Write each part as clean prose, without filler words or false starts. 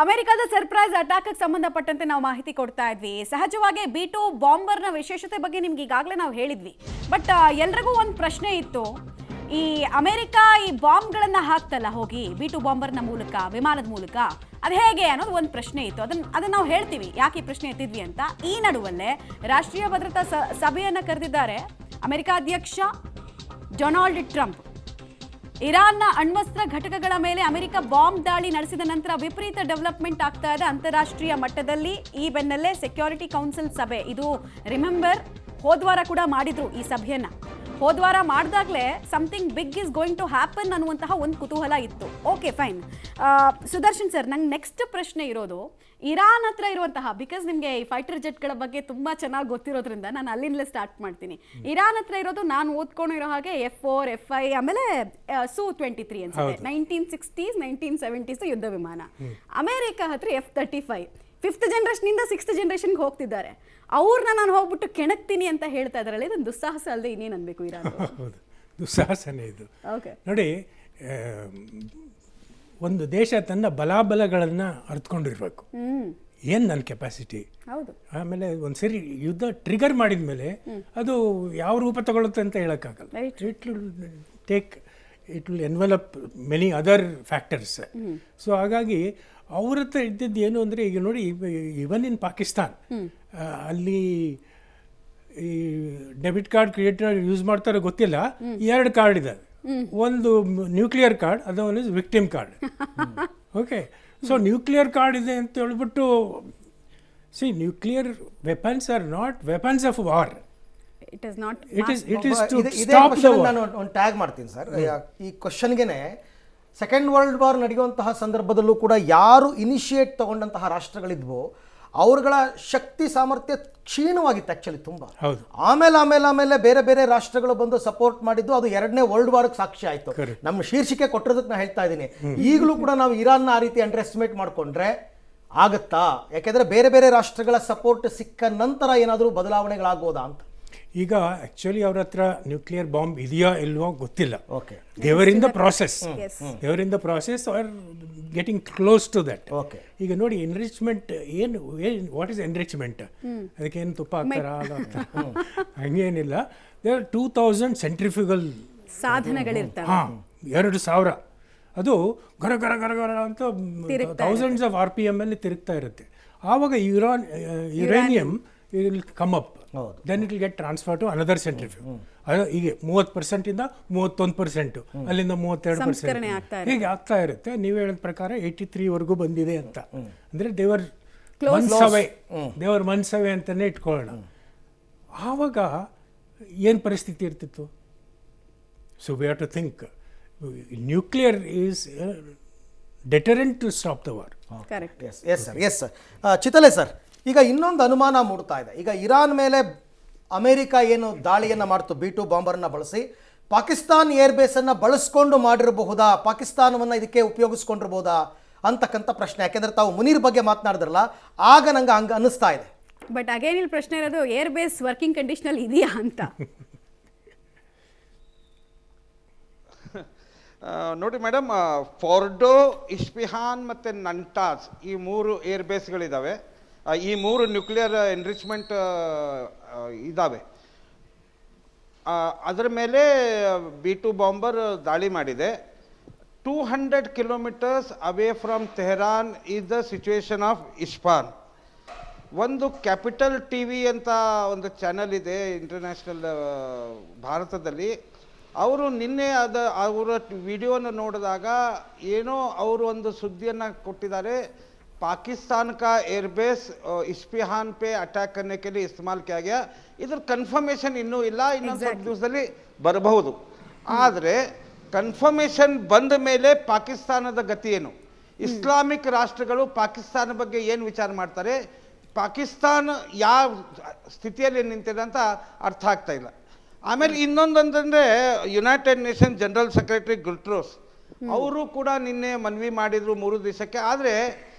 ಅಮೆರಿಕದ surprise attack ಸಂಬಂಧಪಟ್ಟಂತೆ ನಾವು ಮಾಹಿತಿ ಕೊಡ್ತಾ ಇದ್ವಿ. ಸಹಜವಾಗಿ B2 ಬಾಂಬರ್ನ ವಿಶೇಷತೆ ಬಗ್ಗೆ ನಿಮ್ಗೆ ಈಗಾಗಲೇ ನಾವು ಹೇಳಿದ್ವಿ. ಬಟ್ ಎಲ್ರಿಗೂ ಒಂದು ಪ್ರಶ್ನೆ ಇತ್ತು, ಈ ಅಮೆರಿಕ ಈ ಬಾಂಬ್ಗಳನ್ನ ಹಾಕ್ತಲ್ಲ ಹೋಗಿ B2 ಬಾಂಬರ್ನ ಮೂಲಕ, ವಿಮಾನದ ಮೂಲಕ, ಅದು ಹೇಗೆ ಅನ್ನೋದು ಒಂದು ಪ್ರಶ್ನೆ ಇತ್ತು. ಅದನ್ನ ನಾವು ಹೇಳ್ತೀವಿ ಯಾಕೆ ಈ ಪ್ರಶ್ನೆ ಎತ್ತಿದ್ವಿ ಅಂತ. ಈ ನಡುವಲ್ಲೇ ರಾಷ್ಟ್ರೀಯ ಭದ್ರತಾ ಸಭೆಯನ್ನು ಕರೆದಿದ್ದಾರೆ ಅಮೆರಿಕ ಅಧ್ಯಕ್ಷ ಡೊನಾಲ್ಡ್ ಟ್ರಂಪ್. ಇರಾನ್ನ ಅಣ್ವಸ್ತ್ರ ಘಟಕಗಳ ಮೇಲೆ ಅಮೆರಿಕ ಬಾಂಬ್ ದಾಳಿ ನಡೆಸಿದ ನಂತರ ವಿಪರೀತ ಡೆವಲಪ್ಮೆಂಟ್ ಆಗ್ತಾ ಇದೆ ಅಂತಾರಾಷ್ಟ್ರೀಯ ಮಟ್ಟದಲ್ಲಿ. ಈ ಬೆನ್ನಲ್ಲೇ ಸೆಕ್ಯೂರಿಟಿ ಕೌನ್ಸಿಲ್ ಸಭೆ, ಇದು ರಿಮೆಂಬರ್ ಹೋದ್ವಾರ ಕೂಡ ಮಾಡಿದ್ರು ಈ ಸಭೆಯನ್ನ. ಹೋದ್ವಾರ ಮಾಡಿದಾಗಲೇ something big is going to happen ಅನ್ನುವಂತಹ ಒಂದು ಕುತೂಹಲ ಇತ್ತು. Okay fine. ಸುದರ್ಶನ್ ಸರ್, ನಂಗೆ ನೆಕ್ಸ್ಟ್ ಪ್ರಶ್ನೆ ಇರೋದು ಇರಾನ್ ಹತ್ರ ಇರುವಂತಹ, ಬಿಕಾಸ್ ನಿಮಗೆ ಈ ಫೈಟರ್ ಜೆಟ್ಗಳ ಬಗ್ಗೆ ತುಂಬ ಚೆನ್ನಾಗಿ ಗೊತ್ತಿರೋದ್ರಿಂದ ನಾನು ಅಲ್ಲಿಂದಲೇ ಸ್ಟಾರ್ಟ್ ಮಾಡ್ತೀನಿ. ಇರಾನ್ ಹತ್ರ ಇರೋದು ನಾನು ಓದ್ಕೊಂಡಿರೋ ಹಾಗೆ F4, F5 ಆಮೇಲೆ Su-23 ಅನ್ಸುತ್ತೆ, 1960s 1970s ಯುದ್ಧ ವಿಮಾನ. ಅಮೆರಿಕ ಹತ್ರ F-35 5th ಜನರೇಷನಿಂದ 6th ಜನರೇಷನ್ಗೆ ಹೋಗ್ತಿದ್ದಾರೆ. ಅವ್ರನ್ನ ನಾನು ಹೋಗ್ಬಿಟ್ಟು ಕೆಣಕ್ತೀನಿ ಅಂತ ಹೇಳ್ತಾ ಇದ್ದಾರಲ್ಲ, ಇದೊಂದು ದುಸ್ಸಾಹಸ ಅಲ್ಲದೆ ಇನ್ನೇನು ಅನ್ಬೇಕು ಇರಾನ್? ಹೌದು, ದುಸ್ಸಾಹಸನೇ ಇದು. ಓಕೆ ನೋಡಿ, ಒಂದು ದೇಶ ತನ್ನ ಬಲಾಬಲಗಳನ್ನು ಅರ್ಥಕೊಂಡಿರ್ಬೇಕು. ಏನು ನನ್ನ ಕೆಪಾಸಿಟಿ, ಆಮೇಲೆ ಒಂದು ಸರಿ ಯುದ್ಧ ಟ್ರಿಗರ್ ಮಾಡಿದ ಮೇಲೆ ಅದು ಯಾವ ರೂಪ ತಗೊಳುತ್ತೆ ಅಂತ ಹೇಳೋಕ್ಕಾಗಲ್ಲ. It will envelope many other factors. So ಹಾಗಾಗಿ ಅವ್ರ ಹತ್ರ ಇದ್ದಿದ್ದು ಏನು ಅಂದರೆ, ಈಗ ನೋಡಿ, ಇವನ್ ಇನ್ ಪಾಕಿಸ್ತಾನ್ ಅಲ್ಲಿ ಈ ಡೆಬಿಟ್ ಕಾರ್ಡ್ ಕ್ರಿಯೇಟ್ ಯೂಸ್ ಮಾಡ್ತಾರೋ ಗೊತ್ತಿಲ್ಲ, 2 ಕಾರ್ಡ್ ಇದೆ. ಒಂದು ನ್ಯೂಕ್ಲಿಯರ್ ಕಾರ್ಡ್, ಅದೊಂದು victim card. Okay, so nuclear card ಇದೆ ಅಂತ ಹೇಳ್ಬಿಟ್ಟು, see, nuclear weapons are not weapons of war. It is not. It is to stop the war. ನಾನು ಒಂದು ಟ್ಯಾಗ್ ಮಾಡ್ತೀನಿ ಸರ್ ಈ ಕ್ವಶನ್ಗೆನೆ. ಸೆಕೆಂಡ್ ವರ್ಲ್ಡ್ ವಾರ್ ನಡೆಯುವಂತಹ ಸಂದರ್ಭದಲ್ಲೂ ಕೂಡ ಯಾರು ಇನಿಷಿಯೇಟ್ ತಗೊಂಡಂತಹ ರಾಷ್ಟ್ರಗಳಿದ್ವೋ ಅವ್ರಗಳ ಶಕ್ತಿ ಸಾಮರ್ಥ್ಯ ಕ್ಷೀಣವಾಗಿತ್ತು ಆ್ಯಕ್ಚುಲಿ ತುಂಬ. ಆಮೇಲೆ ಬೇರೆ ಬೇರೆ ರಾಷ್ಟ್ರಗಳು ಬಂದು ಸಪೋರ್ಟ್ ಮಾಡಿದ್ದು, ಅದು 2ನೇ ವರ್ಲ್ಡ್ ವಾರ್ಗೆ ಸಾಕ್ಷಿ ಆಯಿತು. ನಮ್ಮ ಶೀರ್ಷಿಕೆ ಕೊಟ್ಟಿರೋದಕ್ಕೆ ನಾನು ಹೇಳ್ತಾ ಇದ್ದೀನಿ. ಈಗಲೂ ಕೂಡ ನಾವು ಇರಾನ್ನ ಆ ರೀತಿ ಅಂಡರ್ ಎಸ್ಟಿಮೇಟ್ ಮಾಡಿಕೊಂಡ್ರೆ ಆಗುತ್ತಾ? ಯಾಕೆಂದರೆ ಬೇರೆ ಬೇರೆ ರಾಷ್ಟ್ರಗಳ ಸಪೋರ್ಟ್ ಸಿಕ್ಕ ನಂತರ ಏನಾದರೂ ಬದಲಾವಣೆಗಳಾಗ್ಬೋದಾ ಅಂತ. ಈಗ ಆ್ಯಕ್ಚುಲಿ ಅವ್ರ ಹತ್ರ ನ್ಯೂಕ್ಲಿಯರ್ ಬಾಂಬ್ ಇದೆಯಾ ಇಲ್ವೋ ಗೊತ್ತಿಲ್ಲ. Okay, they're in the process are getting close to that. Okay, ಈಗ ನೋಡಿ, ಎನ್ರಿಚ್ಮೆಂಟ್ ಏನು, ವಾಟ್ ಇಸ್ ಎನ್ರಿಚ್ಮೆಂಟ್? ಅದಕ್ಕೇನು ತುಪ್ಪ ಹಾಕ್ತಾರ? ಹಂಗೇನಿಲ್ಲ. There 2000 centrifugal ಸಾಧನಗಳಿರ್ತವೆ. 2000 ಅದು ಗರ ಗರ ಗರ ಗರ ಅಂತ ಥೌಸಂಡ್ಸ್ ಆಫ್ RPM ಅಲ್ಲಿ ತಿರುಗ್ತಾ ಇರುತ್ತೆ. ಆವಾಗ uranium will come up, then it will get transfer to another centrifuge. ಈಗ 30% ಇಂದ 31%, ಅಲ್ಲಿಂದ 32%, ಹೀಗೆ ಆಗ್ತಾ ಇರುತ್ತೆ. ನೀವು ಹೇಳಿದ ಪ್ರಕಾರ 83 ವರೆಗೂ ಬಂದಿದೆ ಅಂತ. ಅಂದರೆ ದೇವರ್ ಮನ್ಸ್ ಅವೇ ಅಂತಲೇ ಇಟ್ಕೊಳ್ಳೋಣ. ಆವಾಗ ಏನು ಪರಿಸ್ಥಿತಿ ಇರ್ತಿತ್ತು? So we have to think nuclear is deterrent to stop the war. Correct. Yes sir. Chitale sir, ಈಗ ಇನ್ನೊಂದು ಅನುಮಾನ ಮೂಡ್ತಾ ಇದೆ. ಈಗ ಇರಾನ್ ಮೇಲೆ ಅಮೆರಿಕ ಏನು ದಾಳಿಯನ್ನು ಮಾಡ್ತು B2 ಬಾಂಬರ್ನ ಬಳಸಿ, ಪಾಕಿಸ್ತಾನ್ ಏರ್ಬೇಸನ್ನು ಬಳಸ್ಕೊಂಡು ಮಾಡಿರಬಹುದಾ, ಪಾಕಿಸ್ತಾನವನ್ನು ಇದಕ್ಕೆ ಉಪಯೋಗಿಸ್ಕೊಂಡಿರ್ಬೋದಾ ಅಂತಕ್ಕಂಥ ಪ್ರಶ್ನೆ. ಯಾಕೆಂದರೆ ತಾವು ಮುನೀರ್ ಬಗ್ಗೆ ಮಾತನಾಡಿದ್ರಲ್ಲ, ಆಗ ನಂಗೆ ಹಂಗೆ ಅನ್ನಿಸ್ತಾ ಇದೆ. ಬಟ್ ಅಗೇನ್ ಇಲ್ಲಿ ಪ್ರಶ್ನೆ ಇರೋದು, ಏರ್ ಬೇಸ್ ವರ್ಕಿಂಗ್ ಕಂಡೀಷನಲ್ ಇದೆಯಾ ಅಂತ. ನೋಡಿ ಮೇಡಮ್, ಫೋರ್ಡೋ, ಇಸ್ಫಿಹಾನ್ ಮತ್ತು ನಂಟಾಸ್, ಈ 3 ಏರ್ ಬೇಸ್ಗಳಿದ್ದಾವೆ. ಈ 3 ನ್ಯೂಕ್ಲಿಯರ್ ಎನ್ರಿಚ್ಮೆಂಟ್ ಇದ್ದಾವೆ. ಅದರ ಮೇಲೆ B2 ಬಾಂಬರ್ ದಾಳಿ ಮಾಡಿದೆ. 200 kilometres away from Tehran is the situation of Isfahan. ಒಂದು ಕ್ಯಾಪಿಟಲ್ TV ಅಂತ ಒಂದು ಚಾನಲ್ ಇದೆ ಇಂಟರ್ನ್ಯಾಷನಲ್ ಭಾರತದಲ್ಲಿ. ಅವರು ನಿನ್ನೆ ಅವರ ವಿಡಿಯೋನ ನೋಡಿದಾಗ ಏನೋ ಅವರು ಒಂದು ಸುದ್ದಿಯನ್ನು ಕೊಟ್ಟಿದ್ದಾರೆ, पाकिस्तान का एयरबेस इस्फिहान पे अटैक करने के लिए इस्तेमाल किया गया. इधर कन्फर्मेशन ಇನ್ನೂ ಇಲ್ಲ, ಇನ್ನೊಂದು ಸ್ವಲ್ಪ ದಿವಸದಲ್ಲಿ ಬರಬಹುದು. ಆದರೆ ಕನ್ಫರ್ಮೇಷನ್ ಬಂದ ಮೇಲೆ ಪಾಕಿಸ್ತಾನದ ಗತಿ ಏನು? ಇಸ್ಲಾಮಿಕ್ ರಾಷ್ಟ್ರಗಳು ಪಾಕಿಸ್ತಾನ ಬಗ್ಗೆ ಏನು ವಿಚಾರ ಮಾಡ್ತಾರೆ, ಪಾಕಿಸ್ತಾನ ಯಾವ ಸ್ಥಿತಿಯಲ್ಲಿ ನಿಂತಿದೆ ಅಂತ ಅರ್ಥ ಆಗ್ತಾ ಇಲ್ಲ. ಆಮೇಲೆ ಇನ್ನೊಂದಂತಂದರೆ, ಯುನೈಟೆಡ್ ನೇಷನ್ ಜನರಲ್ ಸೆಕ್ರೆಟರಿ ಗುಟ್ರೋಸ್ ಅವರು ಕೂಡ ನಿನ್ನೆ ಮನವಿ ಮಾಡಿದರು 3 ದಿವಸಕ್ಕೆ. ಆದರೆ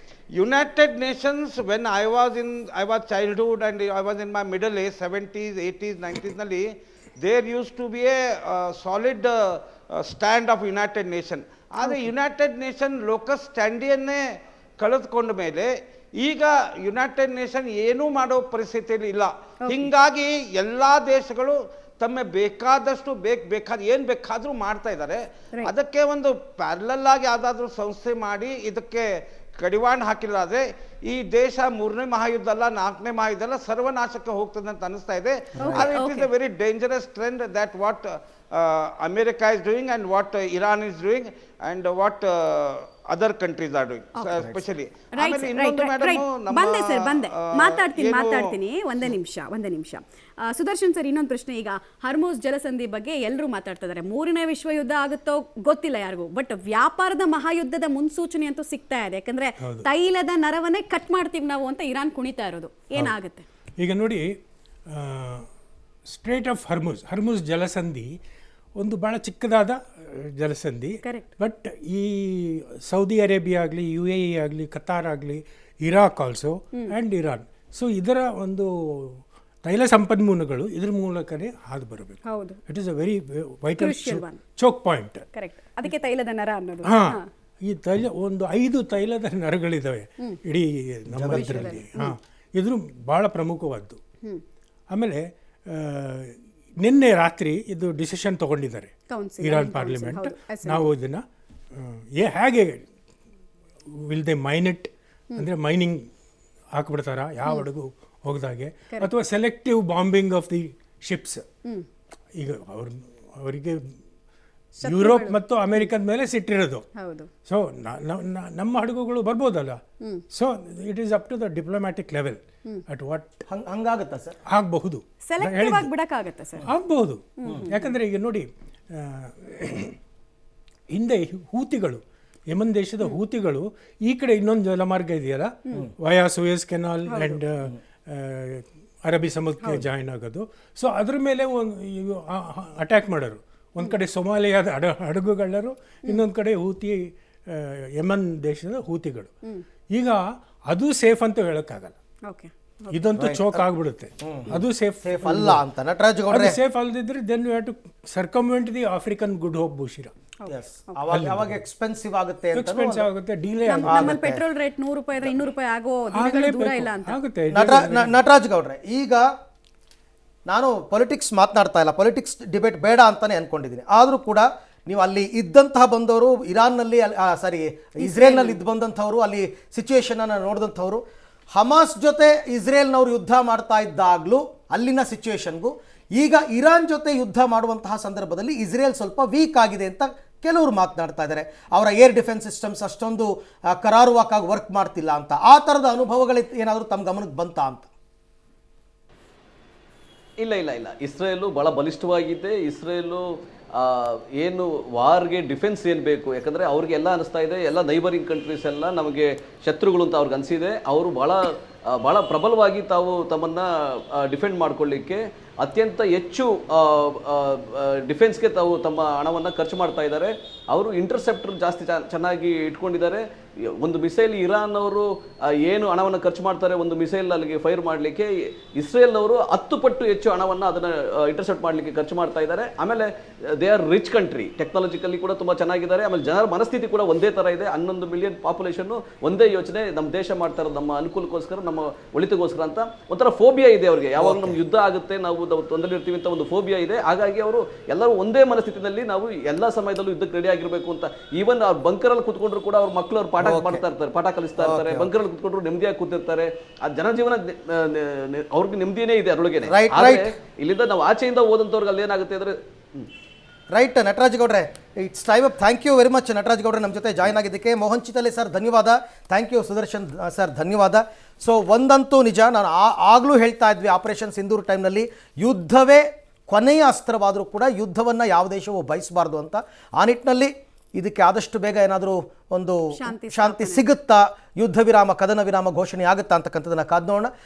United Nations, when I was childhood and I was in my middle age, 70s, 80s, 90s ನಲ್ಲಿ, there used to be a solid stand of United Nation. ಆದರೆ ಯುನೈಟೆಡ್ ನೇಷನ್ ಲೋಕಸ್ ಸ್ಟ್ಯಾಂಡಿಯನ್ನೇ ಕಳೆದುಕೊಂಡ ಮೇಲೆ ಈಗ ಯುನೈಟೆಡ್ ನೇಷನ್ ಏನೂ ಮಾಡೋ ಪರಿಸ್ಥಿತಿಯಲ್ಲಿ ಇಲ್ಲ. ಹಿಂಗಾಗಿ ಎಲ್ಲ ದೇಶಗಳು ತಮ್ಮ ಬೇಕಾದಷ್ಟು ಏನು ಬೇಕಾದರೂ ಮಾಡ್ತಾ ಇದ್ದಾರೆ. ಅದಕ್ಕೆ ಒಂದು ಪ್ಯಾರಲಲ್ ಆಗಿ ಯಾವುದಾದ್ರೂ ಸಂಸ್ಥೆ ಮಾಡಿ ಇದಕ್ಕೆ ಕಡಿವಾಣ ಹಾಕಿಲ್ಲ ಆದರೆ ಈ ದೇಶ 3ನೇ ಮಹಾಯುದ್ಧ ಅಲ್ಲ 4ನೇ ಮಹಾಯುದ್ಧ ಅಲ್ಲ ಸರ್ವನಾಶಕ್ಕೆ ಹೋಗ್ತದೆ ಅಂತ ಅನಿಸ್ತಾ ಇದೆ. It is a very dangerous trend that what America is doing and what Iran is doing and what other countries are doing, especially. ಬಂದೆ ಸರ್ ಬಂದೆ ಮಾತಾಡ್ತೀನಿ ಒಂದೇ ನಿಮಿಷ. ಸುದರ್ಶನ್ ಸರ್, ಇನ್ನೊಂದು ಪ್ರಶ್ನೆ. ಈಗ ಹರ್ಮುಜ್ ಜಲಸಂಧಿ ಬಗ್ಗೆ ಎಲ್ಲರೂ ಮಾತಾಡ್ತಾ ಇದ್ದಾರೆ. 3ನೇ ವಿಶ್ವಯುದ್ಧ ಆಗುತ್ತೋ ಗೊತ್ತಿಲ್ಲ ಯಾರಿಗೂ, ಬಟ್ ವ್ಯಾಪಾರದ ಮಹಾಯುದ್ಧದ ಮುನ್ಸೂಚನೆ ಅಂತೂ ಸಿಗ್ತಾ ಇದೆ. ಯಾಕಂದ್ರೆ ತೈಲದ ನರವನ್ನೇ ಕಟ್ ಮಾಡ್ತೀವಿ ನಾವು ಅಂತ ಇರಾನ್ ಕುಣಿತಾ ಇರೋದು. ಏನಾಗುತ್ತೆ ಈಗ ನೋಡಿ, ಸ್ಟ್ರೇಟ್ ಆಫ್ ಹರ್ಮುಜ್ ಜಲಸಂಧಿ ಒಂದು ಭಾಳ ಚಿಕ್ಕದಾದ ಜಲಸಂಧಿ. ಬಟ್ ಈ ಸೌದಿ ಅರೇಬಿಯಾ ಆಗಲಿ, UAE ಆಗಲಿ, ಕತಾರ್ ಆಗಲಿ, Iraq also and Iran, so ಇದರ ಒಂದು ತೈಲ ಸಂಪನ್ಮೂಲಗಳು ಇದ್ರ ಮೂಲಕನೇ ಹಾದು ಬರಬೇಕು. It is a very vital Chok point. ಅದಕ್ಕೆ ತೈಲದ ನರ ಅನ್ನೋದು. ಈ ಒಂದು 5 ತೈಲದ ನರಗಳಿದ್ದಾವೆ ಇಡೀ ನಮ್ಮ ಇದರಲ್ಲಿ. ಇದ್ರ ಭಾಳ ಪ್ರಮುಖವಾದ್ದು. ಆಮೇಲೆ ನಿನ್ನೆ ರಾತ್ರಿ ಇದು ಡಿಸಿಷನ್ ತಗೊಂಡಿದ್ದಾರೆ ಇರಾನ್ ಪಾರ್ಲಿಮೆಂಟ್. ನಾವು ಇದನ್ನು ಹೇಗೆ ವಿಲ್ ದೇ ಮೈನ್ ಇಟ್, ಅಂದರೆ ಮೈನಿಂಗ್ ಹಾಕ್ಬಿಡ್ತಾರ ಯಾವ ಹಡಗು ಹೋಗ್ದಾಗೆ, ಅಥವಾ selective bombing of the ships. ಈಗ ಅವರಿಗೆ ಯುರೋಪ್ ಮತ್ತು ಅಮೆರಿಕದ ಮೇಲೆ ಸಿಟ್ಟಿರೋದು. ಸೊ ನಮ್ಮ ಹಡಗುಗಳು ಬರ್ಬೋದಲ್ಲ. So it is up to the diplomatic level at what ಹಂಗಾಗುತ್ತಾ ಸರ್? ಆಗಬಹುದು, ಆಗಬಹುದು. ಯಾಕಂದರೆ ಈಗ ನೋಡಿ, ಹಿಂದೆ ಹೂತಿಗಳು, ಯಮನ್ ದೇಶದ ಹೂತಿಗಳು ಈ ಕಡೆ ಇನ್ನೊಂದು ಜಲಮಾರ್ಗ ಇದೆಯಲ್ಲ, ವಯಾ ಸುಯಸ್ ಕೆನಾಲ್ ಆ್ಯಂಡ್ ಅರಬ್ಬಿ ಸಮುದ್ರಕ್ಕೆ ಜಾಯಿನ್ ಆಗೋದು. ಸೊ ಅದ್ರ ಮೇಲೆ ಅಟ್ಯಾಕ್ ಮಾಡೋರು. ಒಂದು ಕಡೆ ಸೊಮಾಲಿಯಾದ ಹಡಗುಗಳರು, ಇನ್ನೊಂದು ಕಡೆ ಹೂತಿ ಯಮನ್ ದೇಶದ ಹೂತಿಗಳು. ಈಗ ಅದು ಸೇಫ್ ಅಂತ ಹೇಳೋಕ್ಕಾಗಲ್ಲ. ಇದಂತೂ ಚೋಕ್ ಆಗ್ಬಿಡುತ್ತೆ. ಅದು ಸೇಫ್ ಅಲ್ಲ ಅಂತ ನಟರಾಜ್ ಗೌಡ್ರೆ. ಸೇಫ್ ಅಲ್ಲದಿದ್ರೆ then you have to circumvent the African good hope ಬುಷಿರಾ. ಅವಾಗ ಎಕ್ಸ್ಪೆನ್ಸಿವ್ ಆಗುತ್ತೆ, ಡಿಲೇ ಆಗುತ್ತೆ. ಪೆಟ್ರೋಲ್ ರೇಟ್ 100 ರೂಪಾಯಿ 200 ರೂಪಾಯಿ ಆಗೋ ದೂರ ಇಲ್ಲ ಅಂತ ಆಗುತ್ತೆ. ನಟರಾಜ್ ಗೌಡ್ರೆ, ಈಗ ನಾನು ಪೊಲಿಟಿಕ್ಸ್ ಮಾತನಾಡ್ತಾ ಇಲ್ಲ, ಪೊಲಿಟಿಕ್ಸ್ ಡಿಬೇಟ್ ಬೇಡ ಅಂತಾನೆ ಅನ್ಕೊಂಡಿದ್ದೀನಿ. ಆದರೂ ಕೂಡ ನೀವು ಅಲ್ಲಿ ಇದ್ದಂತಹ ಬಂದವರು, ಇರಾನ್ನಲ್ಲಿ ಇಸ್ರೇಲ್ನಲ್ಲಿ ಇದ್ದು ಬಂದಂಥವ್ರು, ಅಲ್ಲಿ ಸಿಚುವೇಶನನ್ನು ನೋಡಿದಂಥವ್ರು, ಹಮಾಸ್ ಜೊತೆ ಇಸ್ರೇಲ್ನವರು ಯುದ್ಧ ಮಾಡ್ತಾ ಇದ್ದಾಗಲೂ ಅಲ್ಲಿನ ಸಿಚುವೇಶನ್ಗೂ ಈಗ ಇರಾನ್ ಜೊತೆ ಯುದ್ಧ ಮಾಡುವಂತಹ ಸಂದರ್ಭದಲ್ಲಿ ಇಸ್ರೇಲ್ ಸ್ವಲ್ಪ ವೀಕ್ ಆಗಿದೆ ಅಂತ ಕೆಲವರು ಮಾತನಾಡ್ತಾ ಇದ್ದಾರೆ. ಅವರ ಏರ್ ಡಿಫೆನ್ಸ್ ಸಿಸ್ಟಮ್ಸ್ ಅಷ್ಟೊಂದು ಕರಾರುವಾಕಾಗಿ ವರ್ಕ್ ಮಾಡ್ತಿಲ್ಲ ಅಂತ. ಆ ಥರದ ಅನುಭವಗಳು ಏನಾದರೂ ತಮ್ಮ ಗಮನಕ್ಕೆ ಬಂತಾ ಅಂತ? ಇಲ್ಲ, ಇಸ್ರೇಲು ಭಾಳ ಬಲಿಷ್ಠವಾಗಿದೆ. ಇಸ್ರೇಲು ಏನು ವಾರ್ಗೆ ಡಿಫೆನ್ಸ್ ಏನು ಬೇಕು, ಯಾಕಂದರೆ ಅವ್ರಿಗೆಲ್ಲ ಅನಿಸ್ತಾ ಇದೆ ಎಲ್ಲ ನೈಬರಿಂಗ್ ಕಂಟ್ರೀಸ್ ಎಲ್ಲ ನಮಗೆ ಶತ್ರುಗಳು ಅಂತ ಅವ್ರಿಗೆ ಅನಿಸಿದೆ. ಅವರು ಭಾಳ ಪ್ರಬಲವಾಗಿ ತಾವು ತಮ್ಮನ್ನು ಡಿಫೆಂಡ್ ಮಾಡ್ಕೊಳ್ಳಿಕ್ಕೆ ಅತ್ಯಂತ ಹೆಚ್ಚು ಡಿಫೆನ್ಸ್ಗೆ ತಾವು ತಮ್ಮ ಹಣವನ್ನು ಖರ್ಚು ಮಾಡ್ತಾ ಇದ್ದಾರೆ. ಅವರು ಇಂಟರ್ಸೆಪ್ಟರ್ ಜಾಸ್ತಿ ಚೆನ್ನಾಗಿ ಇಟ್ಕೊಂಡಿದ್ದಾರೆ. ಒಂದು ಮಿಸೈಲ್ ಇರಾನ್ ಅವರು ಏನು ಹಣವನ್ನು ಖರ್ಚು ಮಾಡ್ತಾರೆ ಒಂದು ಮಿಸೈಲ್ ಅಲ್ಲಿಗೆ ಫೈರ್ ಮಾಡಲಿಕ್ಕೆ, ಇಸ್ರೇಲ್ನವರು 10 ಪಟ್ಟು ಹೆಚ್ಚು ಹಣವನ್ನು ಅದನ್ನು ಇಂಟರ್ಸೆಪ್ಟ್ ಮಾಡಲಿಕ್ಕೆ ಖರ್ಚು ಮಾಡ್ತಾ ಇದ್ದಾರೆ. ಆಮೇಲೆ they are rich country, technologically ಕೂಡ ತುಂಬ ಚೆನ್ನಾಗಿದ್ದಾರೆ. ಆಮೇಲೆ ಜನರ ಮನಸ್ಥಿತಿ ಕೂಡ ಒಂದೇ ಥರ ಇದೆ. 11 ಮಿಲಿಯನ್ ಪಾಪ್ಯುಲೇಷನ್ನು ಒಂದೇ ಯೋಚನೆ, ನಮ್ಮ ದೇಶ ಮಾಡ್ತಾ ಇರೋದು ನಮ್ಮ ಅನುಕೂಲಕ್ಕೋಸ್ಕರ, ನಮ್ಮ ಒಳಿತಿಗೋಸ್ಕರ ಅಂತ ಒಂಥರ ಫೋಬಿಯಾ ಇದೆ ಅವರಿಗೆ. ಯಾವಾಗ ನಮ್ಮ ಯುದ್ಧ ಆಗುತ್ತೆ, ನಾವು ತೊಂದರೆ ಇರ್ತೀವಿ ಅಂತ ಒಂದು ಫೋಬಿಯಾ ಇದೆ. ಹಾಗಾಗಿ ಅವರು ಎಲ್ಲರೂ ಒಂದೇ ಮನಸ್ಥಿತಿನಲ್ಲಿ ನಾವು ಎಲ್ಲ ಸಮಯದಲ್ಲೂ ಯುದ್ಧಕ್ಕೆ ರೆಡಿ ಆಗಿರಬೇಕು ಅಂತ. ಈವನ್ ಅವ್ರು ಬಂಕರಲ್ಲಿ ಕೂತ್ಕೊಂಡ್ರು ಕೂಡ ಅವ್ರ ಮಕ್ಕಳು ಅವ್ರು ಮಾಡ್ತಾ ಇರ್ತಾರೆ, ಪಾಠ ಕಲಿಸ್ತಾ ಇರ್ತಾರೆ. ಬಂಕರಲ್ಲಿ ಕೂತ್ಕೊಂಡ್ರು ನೆಮ್ಮದಿಯಾಗಿ ಕೂತಿರ್ತಾರೆ. ಆ ಜನಜೀವನ ಅವ್ರಿಗೆ ನೆಮ್ಮದಿನೇ ಇದೆ ಅದರೊಳಗೇನೆ. ಇಲ್ಲಿಂದ ನಾವು ಆಚೆಯಿಂದ ಹೋದಂಥವ್ರಿಗೆ ಅಲ್ಲಿ ಏನಾಗುತ್ತೆ ಅಂದ್ರೆ ರೈಟ್. ನಟರಾಜ್ ಗೌಡ್ರೆ, it's time up. Thank you very much Nataraj ಗೌಡ್ರೆ ನಮ್ಮ ಜೊತೆ ಜಾಯ್ನ್ ಆಗಿದ್ದಕ್ಕೆ. ಮೋಹನ್ ಚಿತಲೆ ಸರ್ ಧನ್ಯವಾದ. ಥ್ಯಾಂಕ್ ಯು ಸುದರ್ಶನ್ ಸರ್ ಧನ್ಯವಾದ. ಸೊ ಒಂದಂತೂ ನಿಜ, ನಾನು ಆಗಲೂ ಹೇಳ್ತಾ ಇದ್ವಿ, ಆಪರೇಷನ್ ಸಿಂಧೂರ್ ಟೈಮ್ನಲ್ಲಿ ಯುದ್ಧವೇ ಕೊನೆಯ ಅಸ್ತ್ರವಾದರೂ ಕೂಡ ಯುದ್ಧವನ್ನು ಯಾವ ದೇಶವೂ ಬಯಸಬಾರ್ದು ಅಂತ. ಆ ನಿಟ್ಟಿನಲ್ಲಿ ಇದಕ್ಕೆ ಆದಷ್ಟು ಬೇಗ ಏನಾದರೂ ಒಂದು ಶಾಂತಿ ಸಿಗುತ್ತಾ, ಯುದ್ಧ ವಿರಾಮ, ಕದನ ವಿರಾಮ ಘೋಷಣೆ ಆಗುತ್ತಾ ಅಂತಕ್ಕಂಥದ್ದನ್ನು ಕಾದು ನೋಡೋಣ.